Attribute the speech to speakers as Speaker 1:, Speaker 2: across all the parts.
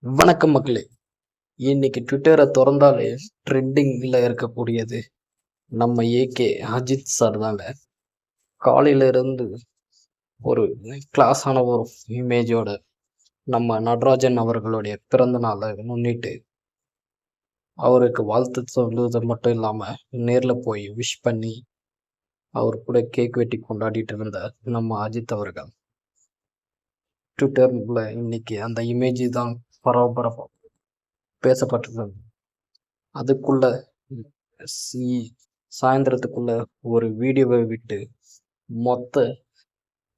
Speaker 1: வணக்கம் மக்களே. இன்னைக்கு ட்விட்டரை திறந்தாலே ட்ரெண்டிங்ல இருக்கக்கூடியது நம்ம ஏகே அஜித் சார் தாங்க. காலையில இருந்து ஒரு கிளாஸான ஒரு இமேஜோட நம்ம நடராஜன் அவர்களுடைய பிறந்த நாளை முன்னிட்டு அவருக்கு வாழ்த்து சொல்லுவது மட்டும் இல்லாம நேர்ல போய் விஷ் பண்ணி அவர் கூட கேக் வெட்டி கொண்டாடிட்டு இருந்த நம்ம அஜித் அவர்கள் ட்விட்டர்ல இன்னைக்கு அந்த இமேஜ் தான் பரபரப்பா பேசப்பட்டிருந்தது. அதுக்குள்ள சாயந்தரத்துக்குள்ள ஒரு வீடியோவை விட்டு மொத்த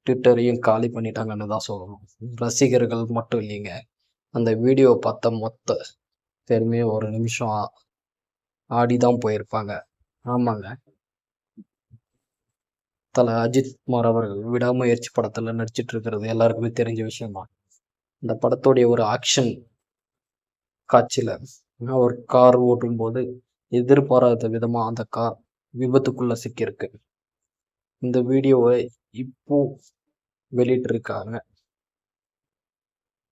Speaker 1: ட்விட்டரையும் காலி பண்ணிட்டாங்கன்னு தான் சொல்லணும். ரசிகர்கள் மட்டும் இல்லைங்க, அந்த வீடியோவை பார்த்த மொத்த பேருமே ஒரு நிமிஷம் ஆடிதான் போயிருப்பாங்க. ஆமாங்க, தல அஜித் குமார் அவர்கள் விடாமுயற்சி படத்துல நடிச்சிட்டு இருக்கிறது எல்லாருக்குமே தெரிஞ்ச விஷயம் தான். இந்த படத்துடைய ஒரு ஆக்ஷன் காட்சியில ஒரு கார் ஓட்டும் போது எதிர்பாராத விதமா அந்த கார் விபத்துக்குள்ள சிக்கியிருக்கு. இந்த வீடியோவை இப்போ வெளியிட்டிருக்காங்க.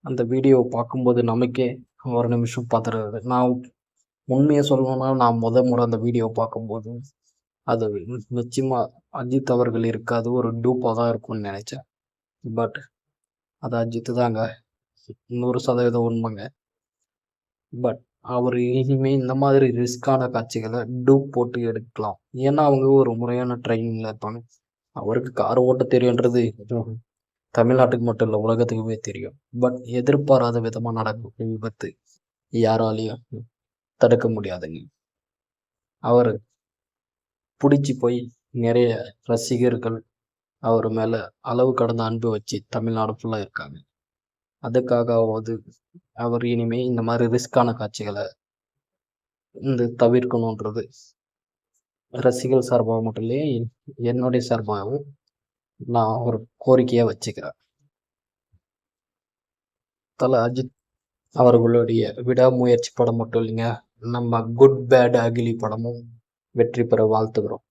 Speaker 1: அந்த வீடியோவை பார்க்கும்போது நமக்கே ஒரு நிமிஷம் பதறது. நான் உண்மையை சொல்லணும்னா, நான் முறை அந்த வீடியோவை பார்க்கும்போது அது நிச்சயமா அஜித் அவர்கள் இருக்காது, ஒரு டூப்பாக தான் இருக்கும்னு நினைச்சேன். பட் அது அஜித் தாங்க, 100% உண்மைங்க. பட் அவர் இனிமே இந்த மாதிரி ரிஸ்கான காட்சிகளை டூப் போட்டு எடுக்கலாம். ஏன்னா அவங்க ஒரு முறையான ட்ரைனிங்ல இருப்பாங்க. அவருக்கு கார் ஓட்ட தெரியுன்றது தமிழ்நாட்டுக்கு மட்டும் இல்லை, உலகத்துக்குமே தெரியும். பட் எதிர்பாராத விதமா நடக்கும் விபத்து யாராலையும் தடுக்க முடியாதுங்க. அவர் பிடிச்சி போய் நிறைய ரசிகர்கள் அவர் மேல அளவு கடந்த அன்பு வச்சு தமிழ்நாடு ஃபுல்லா இருக்காங்க. அதுக்காகவாவது அவர் இனிமே இந்த மாதிரி ரிஸ்கான காட்சிகளை தவிர்க்கணுன்றது ரசிகர்கள் சார்பாக மட்டும் இல்லையே, என்னுடைய சார்பாகவும் நான் ஒரு கோரிக்கையா வச்சுக்கிறேன். தல அஜித் அவர்களுடைய விடாமுயற்சி படம் மட்டும் இல்லைங்க, நம்ம குட் பேட் அகிலி படமும் வெற்றி பெற வாழ்த்துகிறோம்.